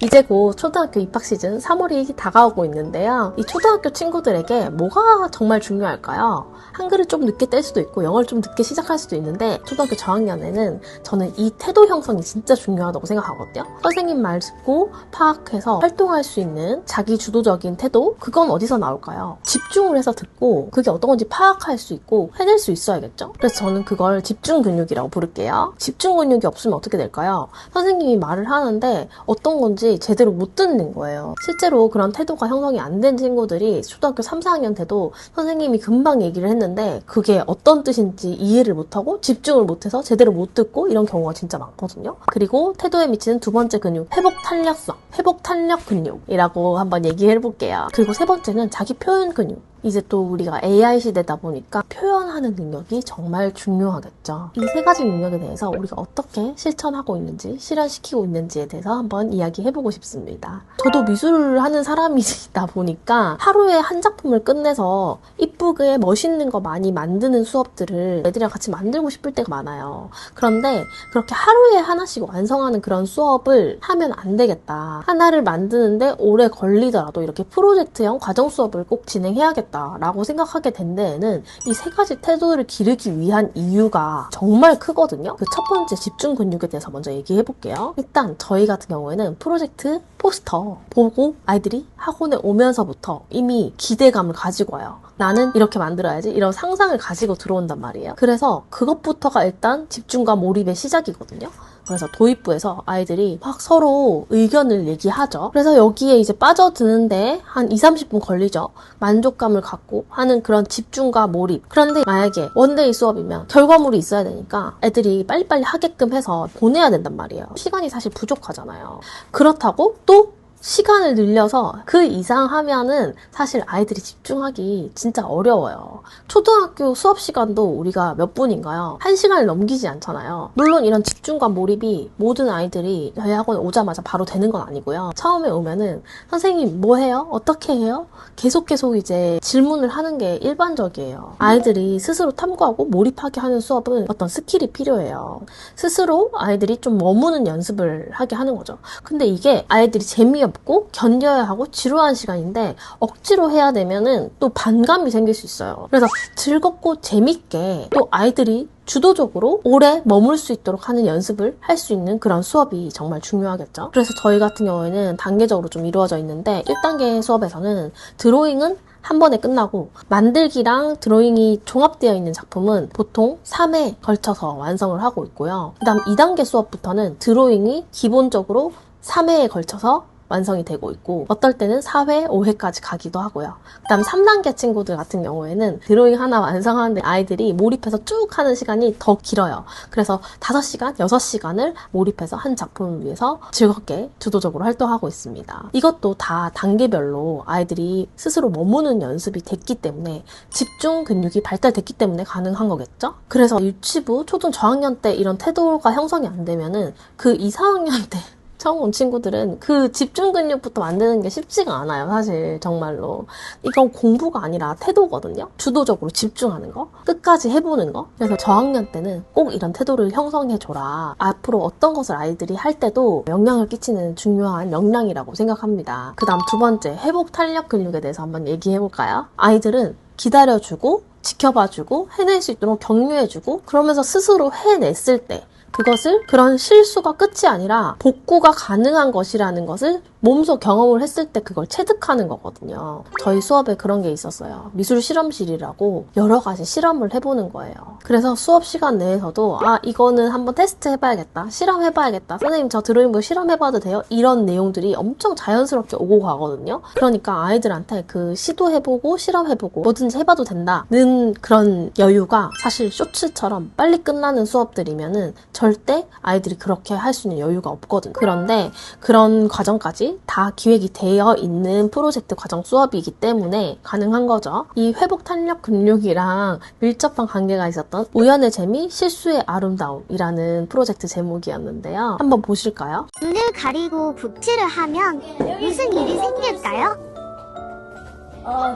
이제 곧 초등학교 입학 시즌 3월이 다가오고 있는데요. 이 초등학교 친구들에게 뭐가 정말 중요할까요? 한글을 좀 늦게 뗄 수도 있고 영어를 좀 늦게 시작할 수도 있는데 초등학교 저학년에는 저는 이 태도 형성이 진짜 중요하다고 생각하거든요. 선생님 말 듣고 파악해서 활동할 수 있는 자기 주도적인 태도? 그건 어디서 나올까요? 집중을 해서 듣고 그게 어떤 건지 파악할 수 있고 해낼 수 있어야겠죠? 그래서 저는 그걸 집중 근육이라고 부를게요. 집중 근육이 없으면 어떻게 될까요? 선생님이 말을 하는데 어떤 건지 제대로 못 듣는 거예요. 실제로 그런 태도가 형성이 안 된 친구들이 초등학교 3, 4학년 때도 선생님이 금방 얘기를 했는데 그게 어떤 뜻인지 이해를 못하고 집중을 못해서 제대로 못 듣고 이런 경우가 진짜 많거든요. 그리고 태도에 미치는 두 번째 근육, 회복 탄력성, 회복 탄력 근육이라고 한번 얘기해 볼게요. 그리고 세 번째는 자기 표현 근육. 이제 또 우리가 AI 시대다 보니까 표현하는 능력이 정말 중요하겠죠. 이 세 가지 능력에 대해서 우리가 어떻게 실천하고 있는지, 실현시키고 있는지에 대해서 한번 이야기해보고 싶습니다. 저도 미술을 하는 사람이다 보니까 하루에 한 작품을 끝내서 이쁘게 멋있는 거 많이 만드는 수업들을 애들이랑 같이 만들고 싶을 때가 많아요. 그런데 그렇게 하루에 하나씩 완성하는 그런 수업을 하면 안 되겠다. 하나를 만드는데 오래 걸리더라도 이렇게 프로젝트형 과정 수업을 꼭 진행해야겠다. 라고 생각하게 된 데에는 이 세 가지 태도를 기르기 위한 이유가 정말 크거든요. 그 첫 번째 집중 근육에 대해서 먼저 얘기해 볼게요. 일단 저희 같은 경우에는 프로젝트 포스터 보고 아이들이 학원에 오면서부터 이미 기대감을 가지고 와요. 나는 이렇게 만들어야지 이런 상상을 가지고 들어온단 말이에요. 그래서 그것부터가 일단 집중과 몰입의 시작이거든요. 그래서 도입부에서 아이들이 막 서로 의견을 얘기하죠. 그래서 여기에 이제 빠져드는데 한 20-30분 걸리죠. 만족감을 갖고 하는 그런 집중과 몰입. 그런데 만약에 원데이 수업이면 결과물이 있어야 되니까 애들이 빨리빨리 하게끔 해서 보내야 된단 말이에요. 시간이 사실 부족하잖아요. 그렇다고 또 시간을 늘려서 그 이상 하면은 사실 아이들이 집중하기 진짜 어려워요. 초등학교 수업 시간도 우리가 몇 분인가요? 1시간을 넘기지 않잖아요. 물론 이런 집중과 몰입이 모든 아이들이 저희 학원에 오자마자 바로 되는 건 아니고요. 처음에 오면은 선생님 뭐 해요? 어떻게 해요? 계속 이제 질문을 하는 게 일반적이에요. 아이들이 스스로 탐구하고 몰입하게 하는 수업은 어떤 스킬이 필요해요. 스스로 아이들이 좀 머무는 연습을 하게 하는 거죠. 근데 이게 아이들이 재미없고 견뎌야 하고 지루한 시간인데 억지로 해야 되면은 또 반감이 생길 수 있어요. 그래서 즐겁고 재밌게 또 아이들이 주도적으로 오래 머물 수 있도록 하는 연습을 할 수 있는 그런 수업이 정말 중요하겠죠. 그래서 저희 같은 경우에는 단계적으로 좀 이루어져 있는데 1단계 수업에서는 드로잉은 한 번에 끝나고 만들기랑 드로잉이 종합되어 있는 작품은 보통 3회에 걸쳐서 완성을 하고 있고요. 그 다음 2단계 수업부터는 드로잉이 기본적으로 3회에 걸쳐서 완성이 되고 있고 어떨 때는 4회, 5회까지 가기도 하고요. 그 다음 3단계 친구들 같은 경우에는 드로잉 하나 완성하는데 아이들이 몰입해서 쭉 하는 시간이 더 길어요. 그래서 5시간, 6시간을 몰입해서 한 작품을 위해서 즐겁게 주도적으로 활동하고 있습니다. 이것도 다 단계별로 아이들이 스스로 머무는 연습이 됐기 때문에 집중 근육이 발달됐기 때문에 가능한 거겠죠? 그래서 유치부, 초등 저학년 때 이런 태도가 형성이 안 되면은 그 2, 4학년 때 처음 온 친구들은 그 집중 근육부터 만드는 게 쉽지가 않아요. 사실 정말로. 이건 공부가 아니라 태도거든요. 주도적으로 집중하는 거. 끝까지 해보는 거. 그래서 저학년 때는 꼭 이런 태도를 형성해줘라. 앞으로 어떤 것을 아이들이 할 때도 영향을 끼치는 중요한 역량이라고 생각합니다. 그 다음 두 번째, 회복 탄력 근육에 대해서 한번 얘기해볼까요? 아이들은 기다려주고 지켜봐주고 해낼 수 있도록 격려해주고 그러면서 스스로 해냈을 때 그것을 그런 실수가 끝이 아니라 복구가 가능한 것이라는 것을 몸소 경험을 했을 때 그걸 체득하는 거거든요. 저희 수업에 그런 게 있었어요. 미술 실험실이라고 여러 가지 실험을 해보는 거예요. 그래서 수업 시간 내에서도 이거는 한번 테스트 해봐야겠다. 실험해봐야겠다. 선생님 저 드로잉북 실험해봐도 돼요? 이런 내용들이 엄청 자연스럽게 오고 가거든요. 그러니까 아이들한테 그 시도해보고 실험해보고 뭐든지 해봐도 된다는 그런 여유가 사실 쇼츠처럼 빨리 끝나는 수업들이면은 절대 아이들이 그렇게 할 수 있는 여유가 없거든요. 그런데 그런 과정까지 다 기획이 되어 있는 프로젝트 과정 수업이기 때문에 가능한 거죠. 이 회복 탄력 근육이랑 밀접한 관계가 있었던 우연의 재미, 실수의 아름다움이라는 프로젝트 제목이었는데요. 한번 보실까요? 눈을 가리고 북치를 하면 무슨 일이 생길까요?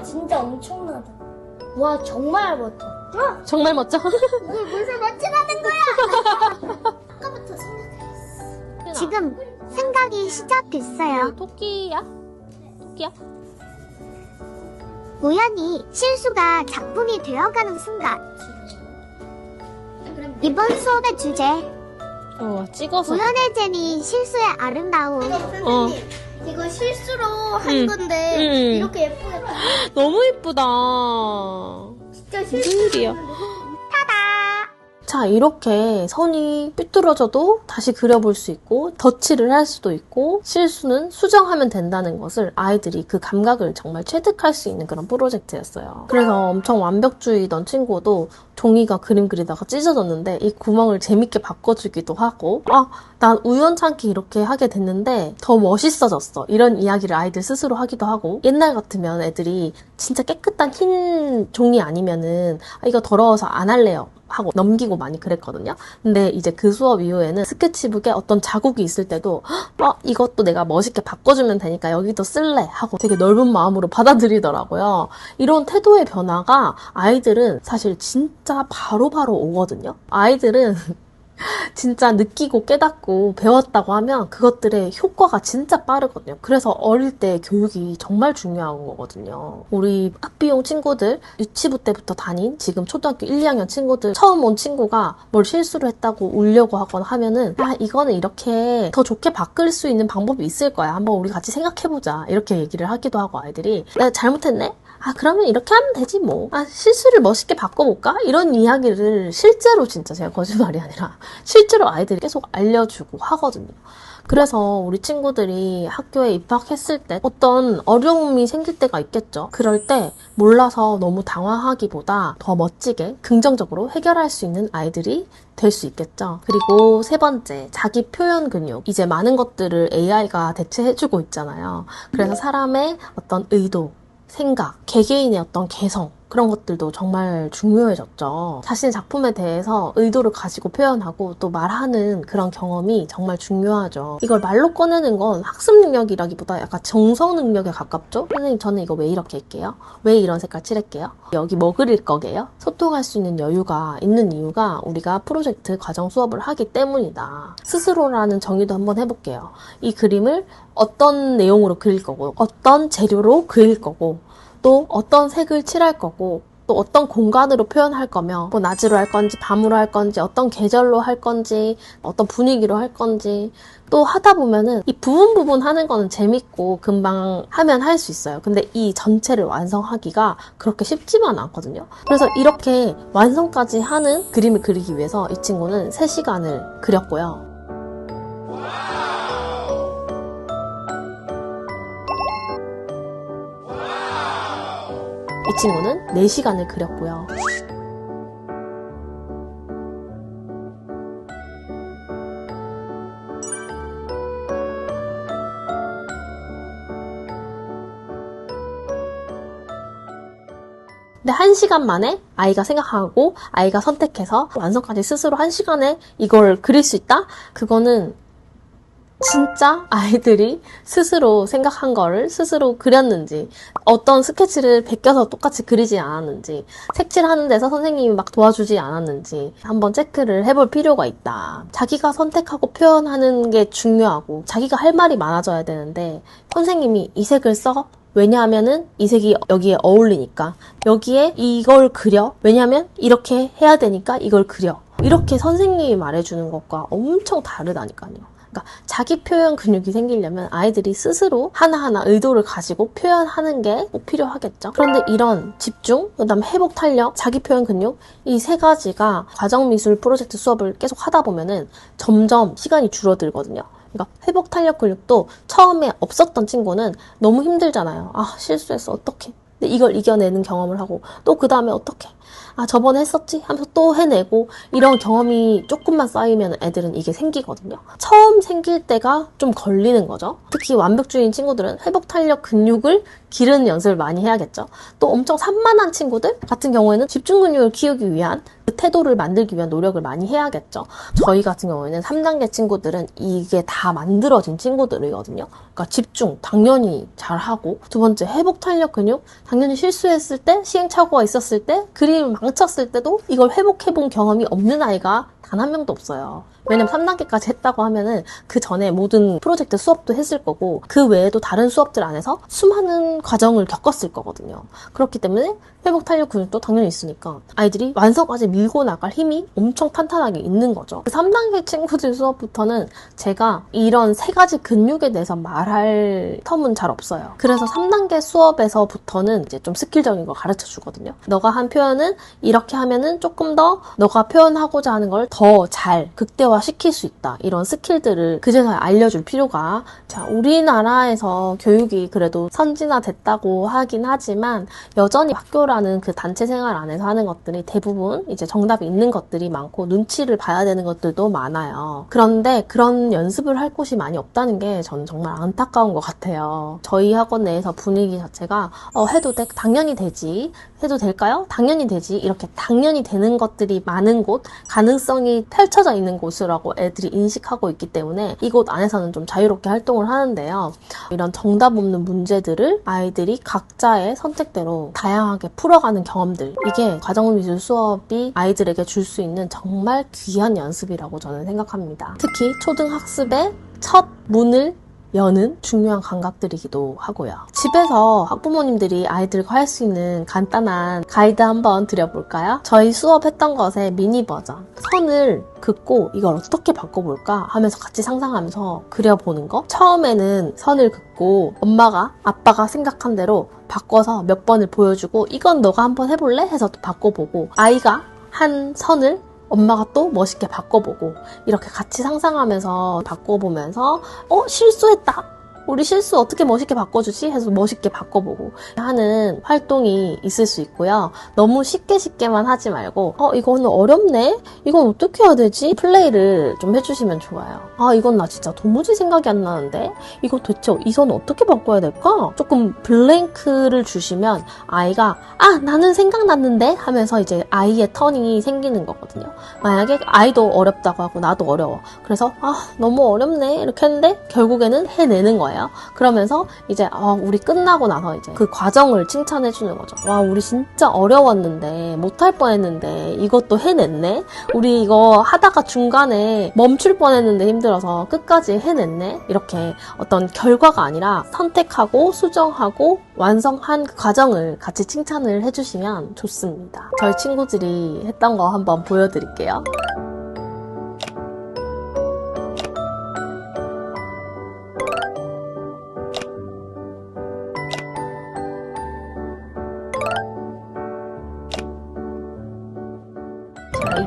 진짜 엄청나다. 와, 정말 멋져. 정말 멋져? 이게 무슨 멋지다는 거야? 아까부터 생각했어. 지금 생각이 시작됐어요. 토끼야? 토끼야? 우연히 실수가 작품이 되어가는 순간. 이번 수업의 주제, 찍어서. 우연의 재미, 실수의 아름다움. 선생님, 이거 실수로 한 건데 이렇게 예쁘게 너무 예쁘다. 진짜 무슨 실수. 일이야? 타다! 자, 이렇게 선이 삐뚤어져도 다시 그려볼 수 있고 덧칠을 할 수도 있고 실수는 수정하면 된다는 것을 아이들이 그 감각을 정말 체득할 수 있는 그런 프로젝트였어요. 그래서 엄청 완벽주의던 친구도 종이가 그림 그리다가 찢어졌는데 이 구멍을 재밌게 바꿔주기도 하고 난 우연찮게 이렇게 하게 됐는데 더 멋있어졌어. 이런 이야기를 아이들 스스로 하기도 하고 옛날 같으면 애들이 진짜 깨끗한 흰 종이 아니면은 이거 더러워서 안 할래요. 하고 넘기고 많이 그랬거든요. 근데 이제 그 수업 이후에는 스케치북에 어떤 자국이 있을 때도 이것도 내가 멋있게 바꿔주면 되니까 여기도 쓸래 하고 되게 넓은 마음으로 받아들이더라고요. 이런 태도의 변화가 아이들은 사실 진짜 바로바로 오거든요. 아이들은 진짜 느끼고 깨닫고 배웠다고 하면 그것들의 효과가 진짜 빠르거든요. 그래서 어릴 때 교육이 정말 중요한 거거든요. 우리 학비용 친구들, 유치부 때부터 다닌 지금 초등학교 1, 2학년 친구들 처음 온 친구가 뭘 실수를 했다고 울려고 하거나 하면은 이거는 이렇게 더 좋게 바꿀 수 있는 방법이 있을 거야. 한번 우리 같이 생각해보자. 이렇게 얘기를 하기도 하고 아이들이 내가 잘못했네? 그러면 이렇게 하면 되지 뭐. 실수를 멋있게 바꿔볼까? 이런 이야기를 실제로 진짜 제가 거짓말이 아니라 실제로 아이들이 계속 알려주고 하거든요. 그래서 우리 친구들이 학교에 입학했을 때 어떤 어려움이 생길 때가 있겠죠. 그럴 때 몰라서 너무 당황하기보다 더 멋지게 긍정적으로 해결할 수 있는 아이들이 될 수 있겠죠. 그리고 세 번째, 자기 표현 근육. 이제 많은 것들을 AI가 대체해주고 있잖아요. 그래서 사람의 어떤 의도, 생각, 개개인의 어떤 개성 그런 것들도 정말 중요해졌죠. 자신의 작품에 대해서 의도를 가지고 표현하고 또 말하는 그런 경험이 정말 중요하죠. 이걸 말로 꺼내는 건 학습 능력이라기보다 약간 정서 능력에 가깝죠? 선생님 저는 이거 왜 이렇게 할게요? 왜 이런 색깔 칠할게요? 여기 뭐 그릴 거게요? 소통할 수 있는 여유가 있는 이유가 우리가 프로젝트 과정 수업을 하기 때문이다. 스스로라는 정의도 한번 해볼게요. 이 그림을 어떤 내용으로 그릴 거고 어떤 재료로 그릴 거고 또 어떤 색을 칠할 거고 또 어떤 공간으로 표현할 거며 뭐 낮으로 할 건지 밤으로 할 건지 어떤 계절로 할 건지 어떤 분위기로 할 건지 또 하다 보면은 이 부분 하는 거는 재밌고 금방 하면 할 수 있어요. 근데 이 전체를 완성하기가 그렇게 쉽지만 않거든요. 그래서 이렇게 완성까지 하는 그림을 그리기 위해서 이 친구는 3시간을 그렸고요. 이 친구는 4시간을 그렸고요. 근데 1시간 만에 아이가 생각하고 아이가 선택해서 완성까지 스스로 1시간에 이걸 그릴 수 있다? 그거는 진짜 아이들이 스스로 생각한 거를 스스로 그렸는지 어떤 스케치를 베껴서 똑같이 그리지 않았는지 색칠하는 데서 선생님이 막 도와주지 않았는지 한번 체크를 해볼 필요가 있다. 자기가 선택하고 표현하는 게 중요하고 자기가 할 말이 많아져야 되는데 선생님이 이 색을 써? 왜냐하면은 이 색이 여기에 어울리니까 여기에 이걸 그려? 왜냐하면 이렇게 해야 되니까 이걸 그려. 이렇게 선생님이 말해주는 것과 엄청 다르다니까요. 그러니까 자기 표현 근육이 생기려면 아이들이 스스로 하나하나 의도를 가지고 표현하는 게 꼭 필요하겠죠. 그런데 이런 집중, 그다음 회복 탄력, 자기 표현 근육 이 3가지가 과정미술 프로젝트 수업을 계속 하다 보면은 점점 시간이 줄어들거든요. 그러니까 회복 탄력 근육도 처음에 없었던 친구는 너무 힘들잖아요. 실수했어 어떡해. 근데 이걸 이겨내는 경험을 하고 또 그 다음에 어떡해. 저번에 했었지? 하면서 또 해내고 이런 경험이 조금만 쌓이면 애들은 이게 생기거든요. 처음 생길 때가 좀 걸리는 거죠. 특히 완벽주의인 친구들은 회복 탄력 근육을 기르는 연습을 많이 해야겠죠. 또 엄청 산만한 친구들 같은 경우에는 집중 근육을 키우기 위한 그 태도를 만들기 위한 노력을 많이 해야겠죠. 저희 같은 경우에는 3단계 친구들은 이게 다 만들어진 친구들이거든요. 그러니까 집중 당연히 잘하고 두 번째 회복 탄력 근육 당연히 실수했을 때 시행착오가 있었을 때 그림을 망쳤을 때도 이걸 회복해본 경험이 없는 아이가 단 한 명도 없어요. 왜냐면 3단계까지 했다고 하면은 그 전에 모든 프로젝트 수업도 했을 거고 그 외에도 다른 수업들 안에서 수많은 과정을 겪었을 거거든요. 그렇기 때문에 회복 탄력 근육도 당연히 있으니까 아이들이 완성까지 밀고 나갈 힘이 엄청 탄탄하게 있는 거죠. 그 3단계 친구들 수업부터는 제가 이런 3가지 근육에 대해서 말할 텀은 잘 없어요. 그래서 3단계 수업에서부터는 이제 좀 스킬적인 걸 가르쳐 주거든요. 너가 한 표현은 이렇게 하면은 조금 더 너가 표현하고자 하는 걸 더 잘 극대화시킬 수 있다. 이런 스킬들을 그제서야 알려줄 필요가. 자, 우리나라에서 교육이 그래도 선진화됐다고 하긴 하지만 여전히 학교라는 그 단체 생활 안에서 하는 것들이 대부분 이제 정답이 있는 것들이 많고 눈치를 봐야 되는 것들도 많아요. 그런데 그런 연습을 할 곳이 많이 없다는 게 저는 정말 안타까운 것 같아요. 저희 학원 내에서 분위기 자체가 해도 돼? 당연히 되지. 해도 될까요? 당연히 되지. 이렇게 당연히 되는 것들이 많은 곳, 가능성이 펼쳐져 있는 곳이라고 애들이 인식하고 있기 때문에 이곳 안에서는 좀 자유롭게 활동을 하는데요. 이런 정답 없는 문제들을 아이들이 각자의 선택대로 다양하게 풀어가는 경험들, 이게 가정미술 수업이 아이들에게 줄 수 있는 정말 귀한 연습이라고 저는 생각합니다. 특히 초등학습의 첫 문을 여는 중요한 감각들이기도 하고요. 집에서 학부모님들이 아이들과 할 수 있는 간단한 가이드 한번 드려볼까요? 저희 수업했던 것의 미니 버전. 선을 긋고 이걸 어떻게 바꿔볼까 하면서 같이 상상하면서 그려보는 거. 처음에는 선을 긋고 엄마가 아빠가 생각한 대로 바꿔서 몇 번을 보여주고 이건 너가 한번 해볼래? 해서 또 바꿔보고 아이가 한 선을 엄마가 또 멋있게 바꿔보고 이렇게 같이 상상하면서 바꿔보면서 실수했다. 우리 실수 어떻게 멋있게 바꿔주지? 해서 멋있게 바꿔보고 하는 활동이 있을 수 있고요. 너무 쉽게만 하지 말고 이거는 어렵네? 이건 어떻게 해야 되지? 플레이를 좀 해주시면 좋아요. 이건 나 진짜 도무지 생각이 안 나는데? 이거 대체 이 선 어떻게 바꿔야 될까? 조금 블랭크를 주시면 아이가 나는 생각났는데? 하면서 이제 아이의 턴이 생기는 거거든요. 만약에 아이도 어렵다고 하고 나도 어려워. 그래서 너무 어렵네 이렇게 했는데 결국에는 해내는 거예요. 그러면서 이제 우리 끝나고 나서 이제 그 과정을 칭찬해 주는 거죠. 와, 우리 진짜 어려웠는데 못할 뻔했는데 이것도 해냈네. 우리 이거 하다가 중간에 멈출 뻔했는데 힘들어서 끝까지 해냈네. 이렇게 어떤 결과가 아니라 선택하고 수정하고 완성한 그 과정을 같이 칭찬을 해주시면 좋습니다. 저희 친구들이 했던 거 한번 보여드릴게요.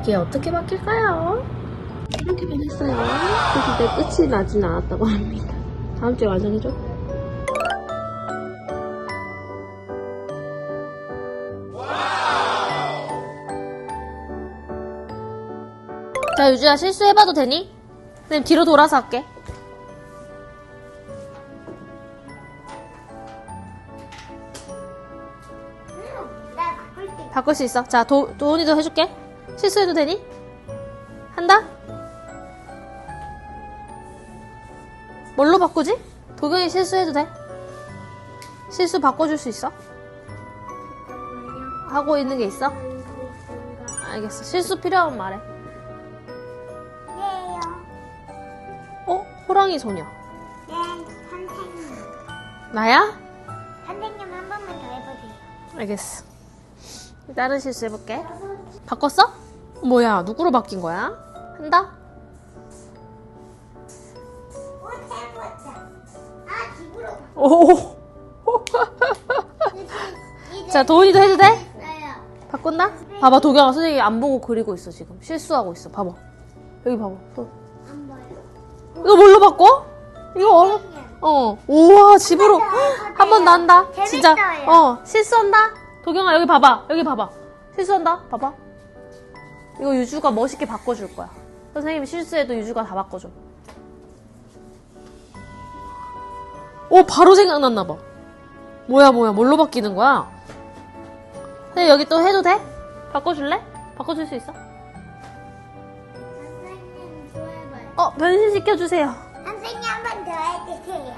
이게 어떻게 바뀔까요? 이렇게 변했어요. 근데 끝이 나진 않았다고 합니다. 다음 주에 완성해줘. 자, 유주야, 실수해봐도 되니? 선생님 뒤로 돌아서 할게. 바꿀 수 있어. 자, 도훈이도 해줄게. 실수해도 되니? 한다? 뭘로 바꾸지? 도경이 실수해도 돼? 실수 바꿔줄 수 있어? 하고 있는 게 있어? 알겠어. 실수 필요하면 말해. 호랑이 소녀. 네, 선생님. 나야? 선생님 한 번만 더 해보세요. 알겠어. 다른 실수 해볼게. 바꿨어? 뭐야, 누구로 바뀐 거야? 한다? 집으로. 오. 자, 도훈이도 해도 돼? 바꾼다? 봐봐, 도경아, 선생님이 안 보고 그리고 있어, 지금. 실수하고 있어. 봐봐. 여기 봐봐. 또. 안 보여. 이거 뭘로 바꿔? 이거 우와, 집으로. 한 번 더 한다. 진짜. 재밌어요. 실수한다. 도경아, 여기 봐봐. 여기 봐봐. 실수한다. 봐봐. 이거 유주가 멋있게 바꿔줄 거야. 선생님이 실수해도 유주가 다 바꿔줘. 바로 생각났나봐. 뭐야, 뭘로 바뀌는 거야? 선생님, 여기 또 해도 돼? 바꿔줄래? 바꿔줄 수 있어? 선생님 좋아해봐요. 변신시켜주세요. 선생님 한 번 더 해주세요.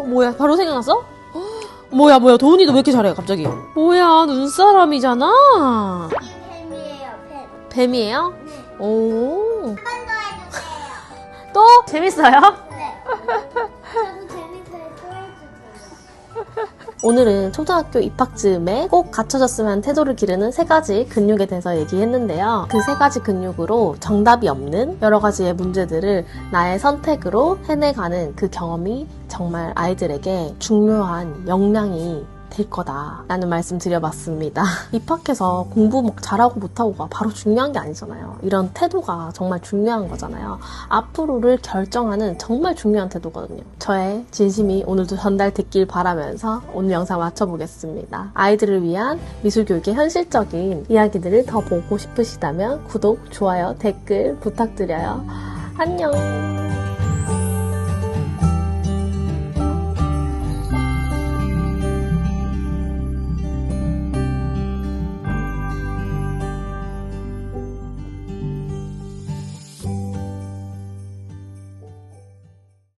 뭐야, 바로 생각났어? 뭐야, 도훈이도 왜 이렇게 잘해, 갑자기? 뭐야, 눈사람이잖아? 이게 펜이에요, 펜. 뱀이에요? 네. 오. 한 번 더 해주세요. 또? 재밌어요? 네. 저도 재밌어요. 또 해주세요. 오늘은 초등학교 입학 즈음에 꼭 갖춰졌으면 하는 태도를 기르는 3가지 근육에 대해서 얘기했는데요. 그 3가지 근육으로 정답이 없는 여러 가지의 문제들을 나의 선택으로 해내가는 그 경험이 정말 아이들에게 중요한 역량이 될 거다라는 말씀 드려봤습니다. 입학해서 공부 막 잘하고 못하고가 바로 중요한 게 아니잖아요. 이런 태도가 정말 중요한 거잖아요. 앞으로를 결정하는 정말 중요한 태도거든요. 저의 진심이 오늘도 전달됐길 바라면서 오늘 영상 마쳐보겠습니다. 아이들을 위한 미술교육의 현실적인 이야기들을 더 보고 싶으시다면 구독, 좋아요, 댓글 부탁드려요. 안녕.